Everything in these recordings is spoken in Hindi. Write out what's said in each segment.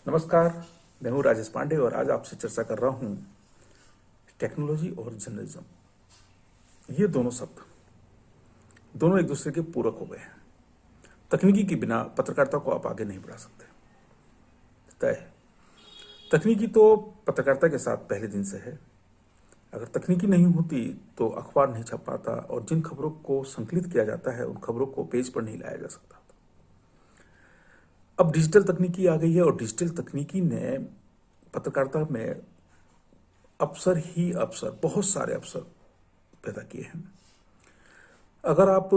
नमस्कार, मैं हूँ राजेश पांडे और आज आपसे चर्चा कर रहा हूँ टेक्नोलॉजी और जर्नलिज्म। ये दोनों शब्द दोनों एक दूसरे के पूरक हो गए हैं। तकनीकी के बिना पत्रकारिता को आप आगे नहीं बढ़ा सकते, तय है। तकनीकी तो पत्रकारिता के साथ पहले दिन से है। अगर तकनीकी नहीं होती तो अखबार नहीं छप पाता और जिन खबरों को संकलित किया जाता है उन खबरों को पेज पर नहीं लाया जा सकता। अब डिजिटल तकनीकी आ गई है और डिजिटल तकनीकी ने पत्रकारिता में अवसर ही अवसर, बहुत सारे अवसर पैदा किए हैं। अगर आप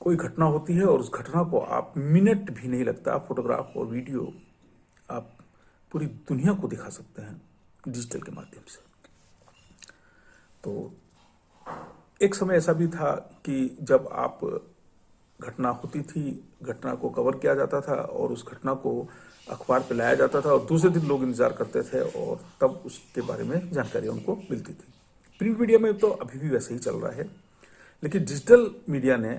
कोई घटना होती है और उस घटना को आप मिनट भी नहीं लगता, आप फोटोग्राफ और वीडियो आप पूरी दुनिया को दिखा सकते हैं डिजिटल के माध्यम से। तो एक समय ऐसा भी था कि जब आप घटना होती थी, घटना को कवर किया जाता था और उस घटना को अखबार पे लाया जाता था और दूसरे दिन लोग इंतजार करते थे और तब उसके बारे में जानकारी उनको मिलती थी। प्रिंट मीडिया में तो अभी भी वैसे ही चल रहा है, लेकिन डिजिटल मीडिया ने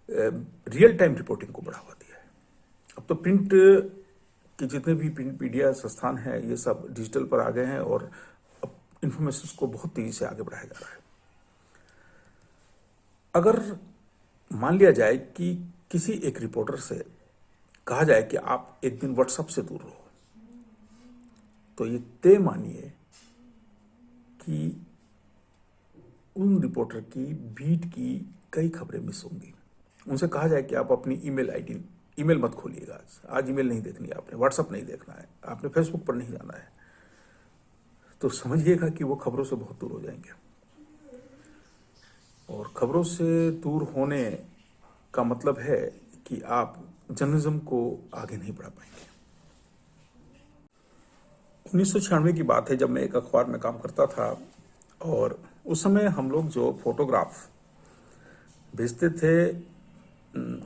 रियल टाइम रिपोर्टिंग को बढ़ावा दिया है। अब तो प्रिंट के जितने भी प्रिंट मीडिया संस्थान हैं ये सब डिजिटल पर आ गए हैं और अब इंफॉर्मेशन को बहुत तेजी से आगे बढ़ाया जा रहा है। अगर मान लिया जाए कि किसी एक रिपोर्टर से कहा जाए कि आप एक दिन व्हाट्सएप से दूर रहो, तो ये तय मानिए कि उन रिपोर्टर की बीट की कई खबरें मिस होंगी। उनसे कहा जाए कि आप अपनी ईमेल मत खोलिएगा, आज ईमेल नहीं देखनी है, आपने व्हाट्सएप नहीं देखना है, आपने फेसबुक पर नहीं जाना है, तो समझिएगा कि वो खबरों से बहुत दूर हो जाएंगे। और खबरों से दूर होने का मतलब है कि आप जर्नलिज्म को आगे नहीं बढ़ा पाएंगे। 1996 की बात है जब मैं एक अखबार में काम करता था और उस समय हम लोग जो फोटोग्राफ भेजते थे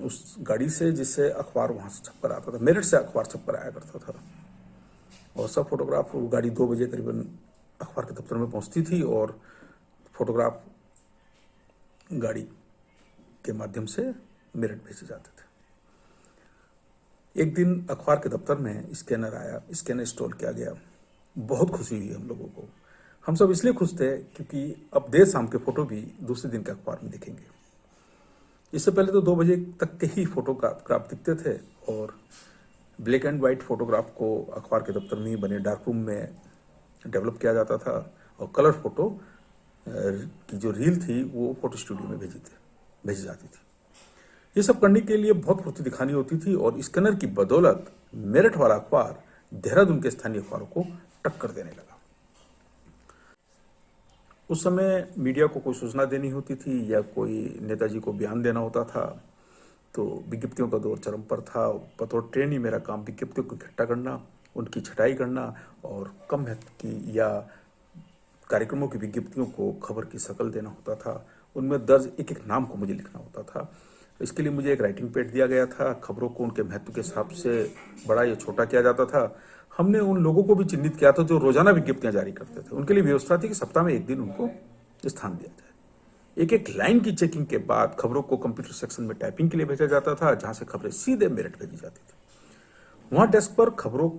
उस गाड़ी से जिससे अखबार वहां से छपकर आता था, मेरठ से अखबार छपकर आया करता था और सब फोटोग्राफ वो गाड़ी 2 बजे करीबन अखबार के दफ्तर में पहुंचती थी और फोटोग्राफ गाड़ी के माध्यम से मेरठ भेजे जाते थे। एक दिन अखबार के दफ्तर में स्कैनर आया, स्कैनर इंस्टॉल किया गया। बहुत खुशी हुई हम लोगों को। हम सब इसलिए खुश थे क्योंकि अब देर शाम के फोटो भी दूसरे दिन के अखबार में दिखेंगे। इससे पहले तो 2 बजे तक के ही फोटोग्राफ दिखते थे और ब्लैक एंड व्हाइट फोटोग्राफ को अखबार के दफ्तर में ही बने डार्क रूम में डेवलप किया जाता था और कलर फोटो की जो रील थी वो फोटो स्टूडियो में भेजी जाती थी। ये सब करने के लिए बहुत फुर्ती दिखानी होती थी और स्कैनर की बदौलत मेरठ वाला अखबार देहरादून के स्थानीय अखबारों को टक्कर देने लगा। उस समय मीडिया को कोई सूचना देनी होती थी या कोई नेताजी को बयान देना होता था तो विज्ञप्तियों का दौर चरम पर था। बतौर ट्रेनी मेरा काम विज्ञप्तियों को इकट्ठा करना, उनकी छटाई करना और कम महत्व की या कार्यक्रमों की विज्ञप्तियों को खबर की शक्ल देना होता था। उनमें दर्ज एक एक नाम को मुझे लिखना होता था। इसके लिए मुझे एक राइटिंग पैड दिया गया था। खबरों को उनके महत्व के हिसाब से बड़ा या छोटा किया जाता था। हमने उन लोगों को भी चिन्हित किया था जो रोजाना विज्ञप्तियां जारी करते थे। उनके लिए व्यवस्था थी कि सप्ताह में एक दिन उनको स्थान दिया जाए। एक एक लाइन की चेकिंग के बाद खबरों को कंप्यूटर सेक्शन में टाइपिंग के लिए भेजा जाता था, जहां से खबरें सीधे मेरठ भेजी जाती थी। वहां डेस्क पर खबरों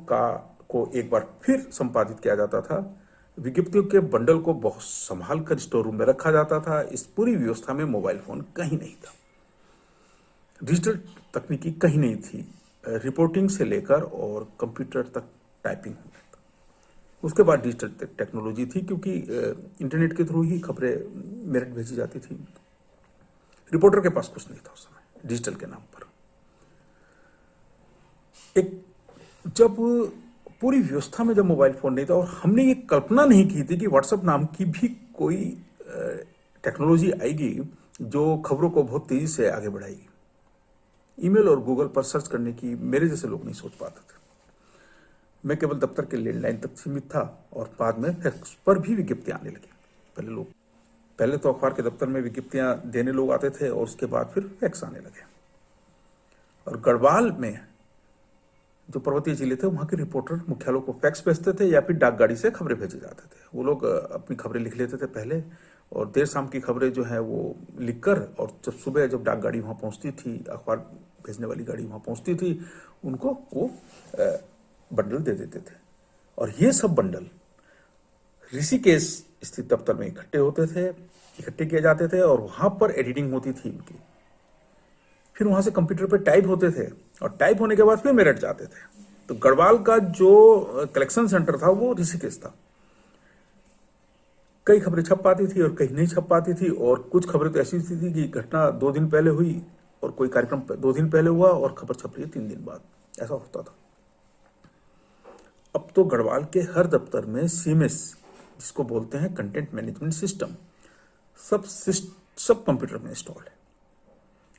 को एक बार फिर संपादित किया जाता था। विज्ञप्तियों के बंडल को बहुत संभाल कर स्टोर रूम में रखा जाता था। इस पूरी व्यवस्था में मोबाइल फोन कहीं नहीं था, डिजिटल तकनीकी कहीं नहीं थी। रिपोर्टिंग से लेकर और कंप्यूटर तक टाइपिंग हो जाता। उसके बाद डिजिटल टेक्नोलॉजी थी क्योंकि इंटरनेट के थ्रू ही खबरें मेरठ भेजी जाती थी। रिपोर्टर के पास कुछ नहीं था उस समय डिजिटल के नाम पर। जब पूरी व्यवस्था में जब मोबाइल फोन नहीं था और हमने ये कल्पना नहीं की थी कि व्हाट्सएप नाम की भी कोई टेक्नोलॉजी आएगी जो खबरों को बहुत तेजी से आगे बढ़ाएगी। ईमेल और गूगल पर सर्च करने की मेरे जैसे लोग नहीं सोच पाते थे। मैं केवल दफ्तर के लैंडलाइन तक सीमित था और बाद में फैक्स पर भी विज्ञप्तियां आने लगी। पहले तो अखबार के दफ्तर में विज्ञप्तियां देने लोग आते थे और उसके बाद फिर फैक्स आने लगे। और गढ़वाल में जो पर्वतीय जिले थे वहां के रिपोर्टर मुख्यालयों को फैक्स भेजते थे या फिर डाकगाड़ी से खबरें भेजे जाते थे। वो लोग अपनी खबरें लिख लेते थे पहले और देर शाम की खबरें जो है वो लिखकर, और जब सुबह जब डाक गाड़ी वहाँ पहुँचती थी, अखबार भेजने वाली गाड़ी वहाँ पहुँचती थी, उनको वो बंडल दे देते थे। और ये सब बंडल ऋषिकेश स्थित दफ्तर में इकट्ठे किए जाते थे, और वहाँ पर एडिटिंग होती थी इनकी। फिर वहाँ से कंप्यूटर पर टाइप होते थे, और टाइप होने के बाद फिर मेरठ जाते थे। तो गढ़वाल का जो कलेक्शन सेंटर था वो ऋषिकेश था। कई खबरें छप पाती थी और कहीं नहीं छप पाती थी, और कुछ खबरें तो ऐसी थी कि घटना 2 दिन पहले हुई और कोई कार्यक्रम 2 दिन पहले हुआ और खबर छप रही है 3 दिन बाद, ऐसा होता था। अब तो गढ़वाल के हर दफ्तर में सीएमएस, जिसको बोलते हैं कंटेंट मैनेजमेंट सिस्टम, सब कंप्यूटर में इंस्टॉल है।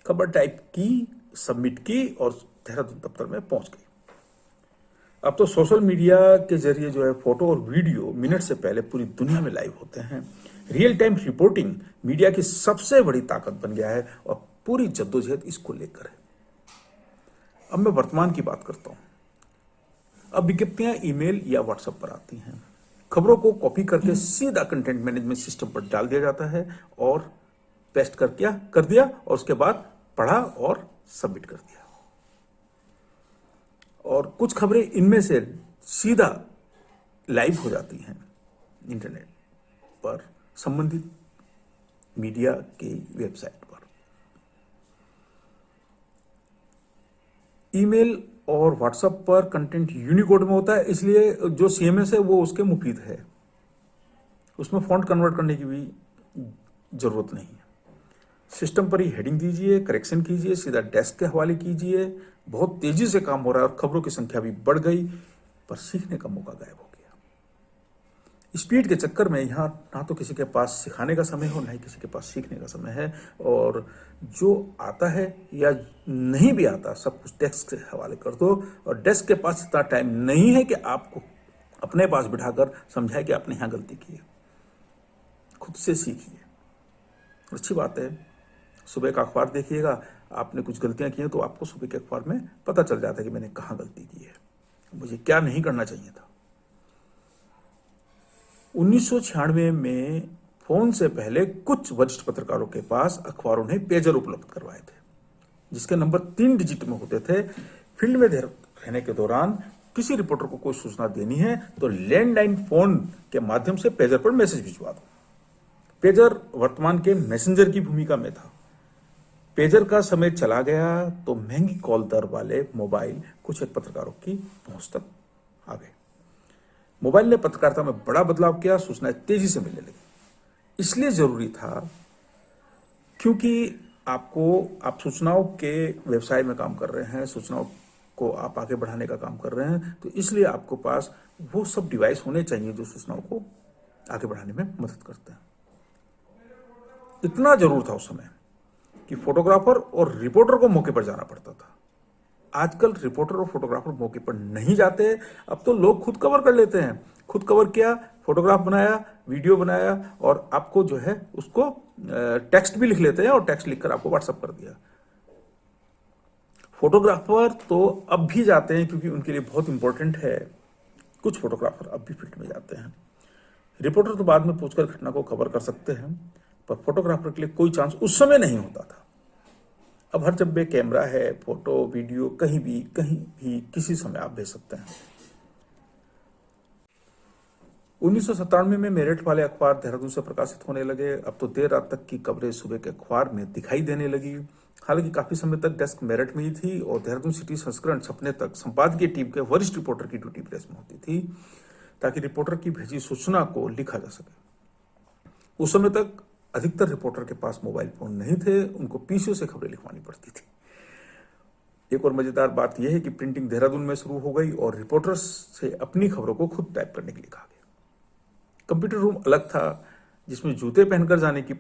खबर टाइप की, सबमिट की और देहरादून दफ्तर में पहुंच गई। अब तो सोशल मीडिया के जरिए जो है फोटो और वीडियो मिनट से पहले पूरी दुनिया में लाइव होते हैं। रियल टाइम रिपोर्टिंग मीडिया की सबसे बड़ी ताकत बन गया है, और पूरी जद्दोजहद इसको लेकर है। अब मैं वर्तमान की बात करता हूं। अब विज्ञप्तियां ईमेल या व्हाट्सएप पर आती हैं। खबरों को कॉपी करके सीधा कंटेंट मैनेजमेंट सिस्टम पर डाल दिया जाता है, और पेस्ट कर दिया और उसके बाद पढ़ा और सबमिट कर दिया। और कुछ खबरें इनमें से सीधा लाइव हो जाती हैं इंटरनेट पर, संबंधित मीडिया की वेबसाइट पर। ईमेल और व्हाट्सएप पर कंटेंट यूनिकोड में होता है, इसलिए जो सीएमएस है वो उसके मुफीद है, उसमें फॉन्ट कन्वर्ट करने की भी जरूरत नहीं है। सिस्टम पर ही हेडिंग दीजिए, करेक्शन कीजिए, सीधा डेस्क के हवाले कीजिए। बहुत तेजी से काम हो रहा है और खबरों की संख्या भी बढ़ गई, पर सीखने का मौका गायब हो गया। स्पीड के चक्कर में यहाँ ना तो किसी के पास सिखाने का समय हो, ना ही किसी के पास सीखने का समय है, और जो आता है या नहीं भी आता सब कुछ डेस्क के हवाले कर दो, और डेस्क के पास इतना टाइम नहीं है कि आपको अपने पास बिठाकर समझाए कि आपने यहाँ गलती की है। खुद से सीखिए। अच्छी बात है, सुबह का अखबार देखिएगा, आपने कुछ गलतियां की हैं तो आपको सुबह के अखबार में पता चल जाता है कि मैंने कहां गलती की है, मुझे क्या नहीं करना चाहिए था। 1996 में फोन से पहले कुछ वरिष्ठ पत्रकारों के पास अखबारों ने पेजर उपलब्ध करवाए थे, जिसके नंबर 3 डिजिट में होते थे। फील्ड में रहने के दौरान किसी रिपोर्टर को कोई सूचना देनी है तो लैंडलाइन फोन के माध्यम से पेजर पर मैसेज भिजवा दो। पेजर वर्तमान के मैसेंजर की भूमिका में था। पेजर का समय चला गया तो महंगी कॉल दर वाले मोबाइल कुछ एक पत्रकारों की पहुंच तक आ गए। मोबाइल ने पत्रकारिता में बड़ा बदलाव किया, सूचनाएं तेजी से मिलने लगी। इसलिए जरूरी था क्योंकि आप सूचनाओं के व्यवसाय में काम कर रहे हैं, सूचनाओं को आप आगे बढ़ाने का काम कर रहे हैं, तो इसलिए आपको पास वो सब डिवाइस होने चाहिए जो सूचनाओं को आगे बढ़ाने में मदद करते हैं। इतना जरूर था उस समय कि फोटोग्राफर और रिपोर्टर को मौके पर जाना पड़ता था। आजकल रिपोर्टर और फोटोग्राफर मौके पर नहीं जाते, अब तो लोग खुद कवर कर लेते हैं। खुद कवर किया, फोटोग्राफ बनाया, वीडियो बनाया, और आपको जो है उसको टेक्स्ट भी लिख लेते हैं, और टेक्स्ट लिखकर आपको व्हाट्सएप कर दिया। फोटोग्राफर तो अब भी जाते हैं क्योंकि उनके लिए बहुत इंपॉर्टेंट है। कुछ फोटोग्राफर अब भी फील्ड में जाते हैं। रिपोर्टर तो बाद में पूछकर घटना को कवर कर सकते हैं, पर फोटोग्राफर के लिए कोई चांस उस समय नहीं होता था। अब हर जब कैमरा है, फोटो वीडियो कहीं भी किसी समय आप भेज सकते हैं। 1997 में मेरठ वाले अखबार देहरादून से प्रकाशित होने लगे। अब तो देर रात तक की खबरें सुबह के अखबार में दिखाई देने लगी। हालांकि काफी समय तक डेस्क मेरठ में ही थी, और देहरादून सिटी संस्करण छपने तक संपादकीय टीम के वरिष्ठ रिपोर्टर की ड्यूटी प्रेस में होती थी, ताकि रिपोर्टर की भेजी सूचना को लिखा जा सके। उस समय तक अधिकतर रिपोर्टर के पास मोबाइल फोन नहीं थे, उनको पीसीओ से खबरें लिखवानी पड़ती थी। एक और मजेदार बात यह है कि प्रिंटिंग देहरादून में शुरू हो गई और रिपोर्टर्स से अपनी खबरों को खुद टाइप करने के लिए कहा गया। कंप्यूटर रूम अलग था, जिसमें जूते पहनकर जाने की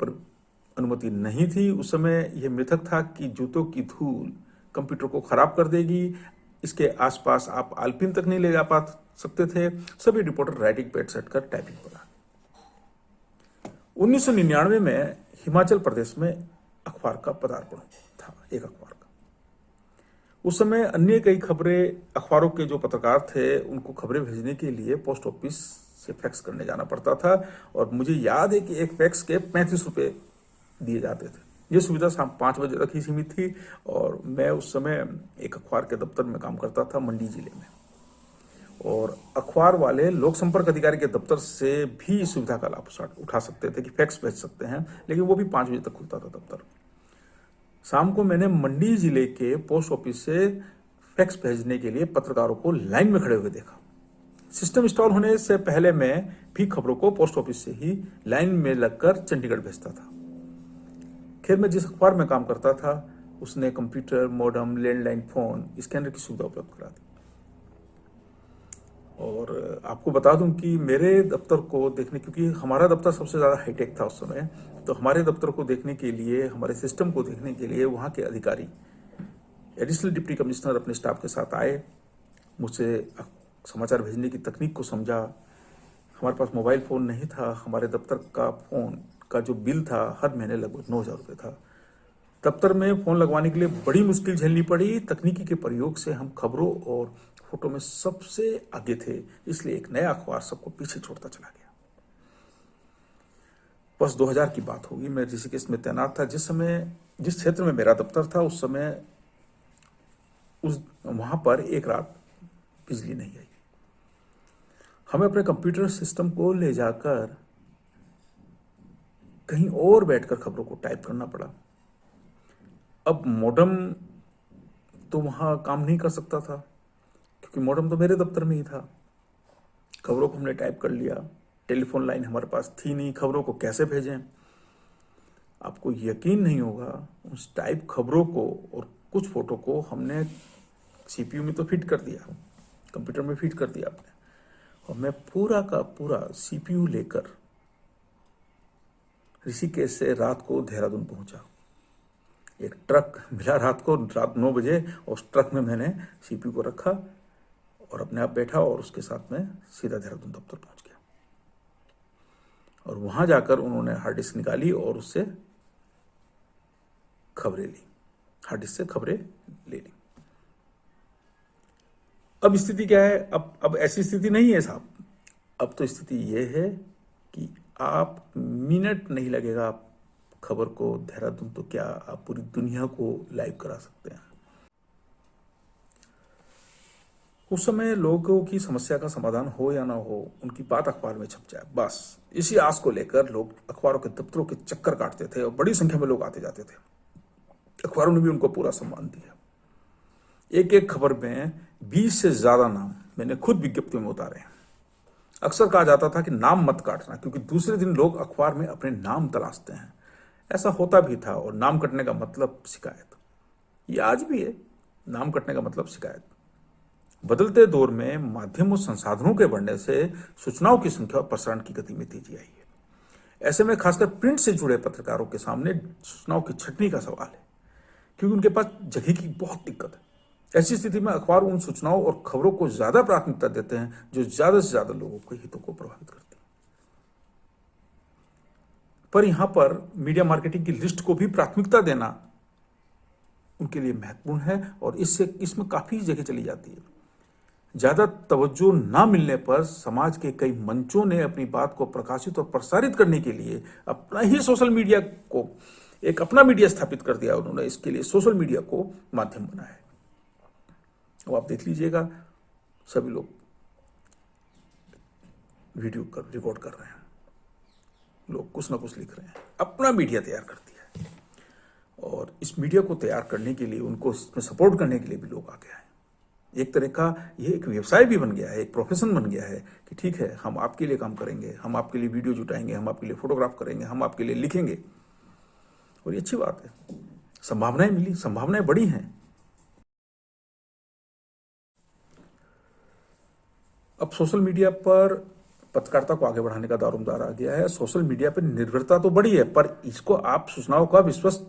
अनुमति नहीं थी। उस समय यह मिथक था कि जूतों की धूल कंप्यूटर को खराब कर देगी। इसके आसपास आप आलपिन तक नहीं ले जा पा सकते थे। सभी रिपोर्टर राइटिंग पैड सेट कर टाइपिंग पर। 1999 में हिमाचल प्रदेश में अखबार का पदार्पण था, एक अखबार का। उस समय अन्य कई खबरें, अखबारों के जो पत्रकार थे उनको खबरें भेजने के लिए पोस्ट ऑफिस से फैक्स करने जाना पड़ता था। और मुझे याद है कि एक फैक्स के 35 रुपये दिए जाते थे। ये सुविधा शाम 5 बजे तक ही सीमित थी। और मैं उस समय एक अखबार के दफ्तर में काम करता था मंडी जिले में, और अखबार वाले लोक संपर्क अधिकारी के दफ्तर से भी इस सुविधा का लाभ उठा सकते थे कि फैक्स भेज सकते हैं, लेकिन वो भी 5 बजे तक खुलता था दफ्तर। शाम को मैंने मंडी जिले के पोस्ट ऑफिस से फैक्स भेजने के लिए पत्रकारों को लाइन में खड़े हुए देखा। सिस्टम इंस्टॉल होने से पहले मैं भी खबरों को पोस्ट ऑफिस से ही लाइन में लगकर चंडीगढ़ भेजता था। खैर, मैं जिस अखबार में काम करता था उसने computer, modem, landline phone, scanner की सुविधा उपलब्ध करा दी। और आपको बता दूं कि मेरे दफ्तर को देखने, क्योंकि हमारा दफ्तर सबसे ज़्यादा हाईटेक था उस समय, तो हमारे दफ्तर को देखने के लिए, हमारे सिस्टम को देखने के लिए वहाँ के अधिकारी, एडिशनल डिप्टी कमिश्नर अपने स्टाफ के साथ आए, मुझसे समाचार भेजने की तकनीक को समझा। हमारे पास मोबाइल फ़ोन नहीं था। हमारे दफ्तर का फ़ोन का जो बिल था हर महीने लगभग 9,000 रुपये था। दफ्तर में फ़ोन लगवाने के लिए बड़ी मुश्किल झेलनी पड़ी। तकनीकी के प्रयोग से हम खबरों और फोटो में सबसे आगे थे, इसलिए एक नया अखबार सबको पीछे छोड़ता चला गया। बस 2000 की बात होगी। मैं ऋषिकेश में तैनात था। जिस क्षेत्र में मेरा दफ्तर था उस समय वहां पर एक रात बिजली नहीं आई। हमें अपने कंप्यूटर सिस्टम को ले जाकर कहीं और बैठकर खबरों को टाइप करना पड़ा। अब मॉडेम तो वहां काम नहीं कर सकता था, क्योंकि मॉडेम तो मेरे दफ्तर में ही था। खबरों को हमने टाइप कर लिया। टेलीफोन लाइन हमारे पास थी नहीं, खबरों को कैसे भेजें? आपको यकीन नहीं होगा, उस टाइप खबरों को और कुछ फोटो को हमने सीपीयू में तो फिट कर दिया, कंप्यूटर में फिट कर दिया आपने, और मैं पूरा का पूरा सीपीयू लेकर ऋषिकेश से रात को देहरादून पहुंचा। एक ट्रक मिला रात 9 बजे, और उस ट्रक में मैंने सीपीयू को रखा और अपने आप बैठा, और उसके साथ में सीधा देहरादून दफ्तर पहुंच गया। और वहां जाकर उन्होंने हार्ड डिस्क निकाली और उससे खबरें ली, हार्ड डिस्क से खबरें ले ली। अब स्थिति क्या है? अब ऐसी स्थिति नहीं है साहब। अब तो स्थिति यह है कि आप मिनट नहीं लगेगा, आप खबर को देहरादून तो क्या, आप पूरी दुनिया को लाइव करा सकते हैं। उस समय लोगों की समस्या का समाधान हो या ना हो, उनकी बात अखबार में छप जाए, बस इसी आस को लेकर लोग अखबारों के दफ्तरों के चक्कर काटते थे, और बड़ी संख्या में लोग आते जाते थे। अखबारों ने भी उनको पूरा सम्मान दिया। एक एक खबर में 20 से ज्यादा नाम मैंने खुद विज्ञप्ति में उतारे हैं। अक्सर कहा जाता था कि नाम मत काटना, क्योंकि दूसरे दिन लोग अखबार में अपने नाम तलाशते हैं। ऐसा होता भी था, और नाम कटने का मतलब शिकायत। ये आज भी है, नाम कटने का मतलब शिकायत। बदलते दौर में माध्यम और संसाधनों के बढ़ने से सूचनाओं की संख्या और प्रसारण की गति में तेजी आई है। ऐसे में खासकर प्रिंट से जुड़े पत्रकारों के सामने सूचनाओं की छटनी का सवाल है, क्योंकि उनके पास जगह की बहुत दिक्कत है। ऐसी स्थिति में अखबार उन सूचनाओं और खबरों को ज्यादा प्राथमिकता देते हैं जो ज्यादा से ज्यादा लोगों के हितों को प्रभावित करती है। पर यहां पर मीडिया मार्केटिंग की लिस्ट को भी प्राथमिकता देना उनके लिए महत्वपूर्ण है, और इसमें काफी जगह चली जाती है। ज्यादा तवज्जो ना मिलने पर समाज के कई मंचों ने अपनी बात को प्रकाशित और प्रसारित करने के लिए अपना ही सोशल मीडिया को एक अपना मीडिया स्थापित कर दिया। उन्होंने इसके लिए सोशल मीडिया को माध्यम बनाया है। वो आप देख लीजिएगा, सभी लोग वीडियो रिकॉर्ड कर रहे हैं, लोग कुछ ना कुछ लिख रहे हैं, अपना मीडिया तैयार कर दिया है। और इस मीडिया को तैयार करने के लिए, उनको इसमें सपोर्ट करने के लिए भी लोग आगे आए। एक तरह का ये एक व्यवसाय भी बन गया है, एक प्रोफेशन बन गया है कि ठीक है, हम आपके लिए काम करेंगे, हम आपके लिए वीडियो जुटाएंगे, हम आपके लिए फोटोग्राफ करेंगे, हम आपके लिए लिखेंगे। और ये अच्छी बात है, संभावनाएं मिली, संभावनाएं बड़ी हैं। अब सोशल मीडिया पर पत्रकारिता को आगे बढ़ाने का दारोमदार आ गया है। सोशल मीडिया पर निर्भरता तो बड़ी है, पर इसको आप सूचनाओं का विश्वस्त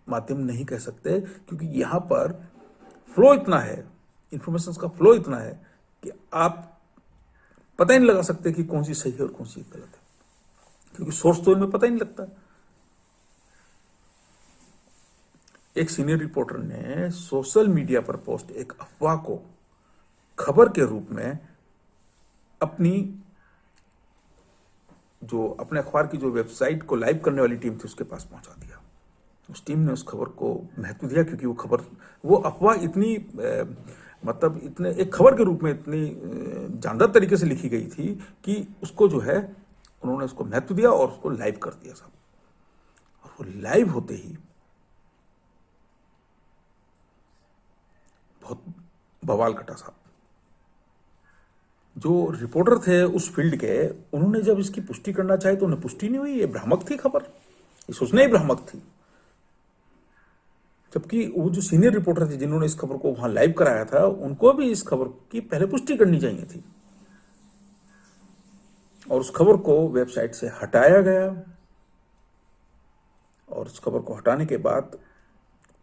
माध्यम नहीं कह सकते, क्योंकि यहां पर फ्लो इतना है, इंफॉर्मेशन का फ्लो इतना है कि आप पता ही नहीं लगा सकते कि कौन सी सही है और कौन सी गलत है, क्योंकि सोर्स तो इनमें पता ही नहीं लगता। एक सीनियर रिपोर्टर ने सोशल मीडिया पर पोस्ट एक अफवाह को खबर के रूप में अपनी जो अपने अखबार की जो वेबसाइट को लाइव करने वाली टीम थी उसके पास पहुंचा दिया। उस टीम ने उस खबर को महत्व दिया क्योंकि वो अफवाह इतनी मतलब इतने एक खबर के रूप में इतनी जानदार तरीके से लिखी गई थी कि उसको जो है उन्होंने उसको महत्व दिया और उसको लाइव कर दिया साहब। और वो लाइव होते ही बहुत बवाल कटा साहब। जो रिपोर्टर थे उस फील्ड के, उन्होंने जब इसकी पुष्टि करना चाही तो उन्हें पुष्टि नहीं हुई। ये भ्रामक थी खबर, ये सूचना ही भ्रामक थी। जबकि वो जो सीनियर रिपोर्टर थे जिन्होंने इस खबर को वहां लाइव कराया था, उनको भी इस खबर की पहले पुष्टि करनी चाहिए थी। और उस खबर को वेबसाइट से हटाया गया और उस खबर को हटाने के बाद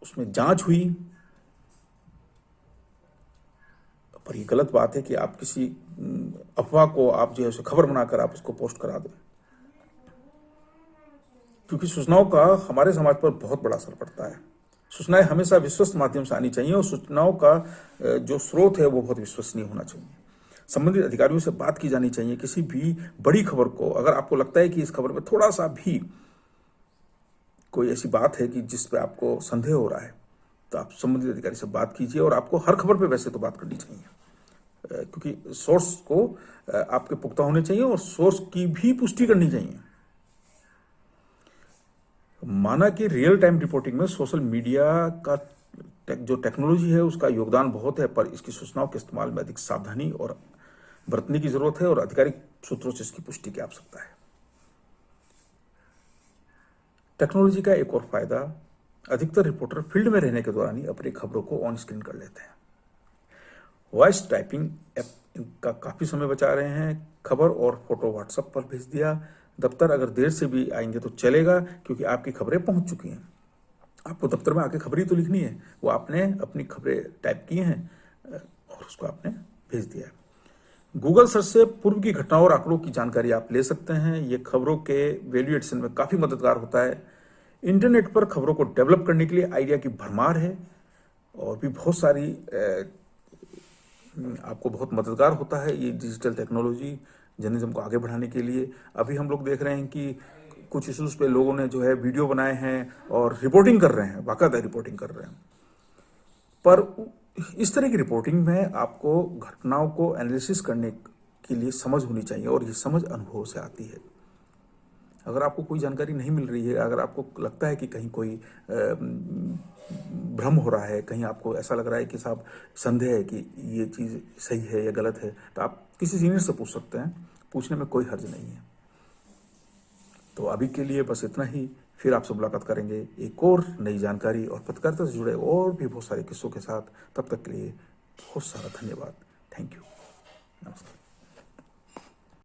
उसमें जांच हुई। पर ये गलत बात है कि आप किसी अफवाह को आप जो है उसे खबर बनाकर आप उसको पोस्ट करा दें, क्योंकि सूचनाओं का हमारे समाज पर बहुत बड़ा असर पड़ता है। सूचनाएं हमेशा विश्वस्त माध्यम से आनी चाहिए और सूचनाओं का जो स्रोत है वो बहुत विश्वसनीय होना चाहिए। संबंधित अधिकारियों से बात की जानी चाहिए। किसी भी बड़ी खबर को अगर आपको लगता है कि इस खबर में थोड़ा सा भी कोई ऐसी बात है कि जिस पे आपको संदेह हो रहा है, तो आप संबंधित अधिकारी से बात कीजिए। और आपको हर खबर पे वैसे तो बात करनी चाहिए, क्योंकि सोर्स को आपके पुख्ता होने चाहिए और सोर्स की भी पुष्टि करनी चाहिए। माना कि रियल टाइम रिपोर्टिंग में सोशल मीडिया का जो टेक्नोलॉजी है उसका योगदान बहुत है, पर इसकी सूचनाओं के इस्तेमाल में अधिक सावधानी और बरतने की जरूरत है और आधिकारिक सूत्रों से इसकी पुष्टि की आवश्यकता है। टेक्नोलॉजी का एक और फायदा, अधिकतर रिपोर्टर फील्ड में रहने के दौरान ही अपनी खबरों को ऑन स्क्रीन कर लेते हैं। वॉइस टाइपिंग ऐप इनका काफी समय बचा रहे हैं। खबर और फोटो व्हाट्सएप पर भेज दिया। दफ्तर अगर देर से भी आएंगे तो चलेगा, क्योंकि आपकी खबरें पहुंच चुकी हैं। आपको दफ्तर में आके खबर ही तो लिखनी है, वो आपने अपनी खबरें टाइप की हैं और उसको आपने भेज दिया है। गूगल सर्च से पूर्व की घटनाओं और आंकड़ों की जानकारी आप ले सकते हैं। ये खबरों के वैल्यू एडिशन में काफी मददगार होता है। इंटरनेट पर खबरों को डेवलप करने के लिए आइडिया की भरमार है और भी बहुत सारी आपको बहुत मददगार होता है ये डिजिटल टेक्नोलॉजी जर्नलिज्म को आगे बढ़ाने के लिए। अभी हम लोग देख रहे हैं कि कुछ इश्यूज पे लोगों ने जो है वीडियो बनाए हैं और रिपोर्टिंग कर रहे हैं, बाकायदा रिपोर्टिंग कर रहे हैं। पर इस तरह की रिपोर्टिंग में आपको घटनाओं को एनालिसिस करने के लिए समझ होनी चाहिए और ये समझ अनुभव से आती है। अगर आपको कोई जानकारी नहीं मिल रही है, अगर आपको लगता है कि कहीं कोई भ्रम हो रहा है, कहीं आपको ऐसा लग रहा है कि साहब संदेह है कि ये चीज़ सही है या गलत है, तो आप किसी सीनियर से पूछ सकते हैं। पूछने में कोई हर्ज नहीं है। तो अभी के लिए बस इतना ही। फिर आपसे मुलाकात करेंगे एक और नई जानकारी और पत्रकारिता से जुड़े और भी बहुत सारे किस्सों के साथ। तब तक के लिए बहुत सारा धन्यवाद। Thank you.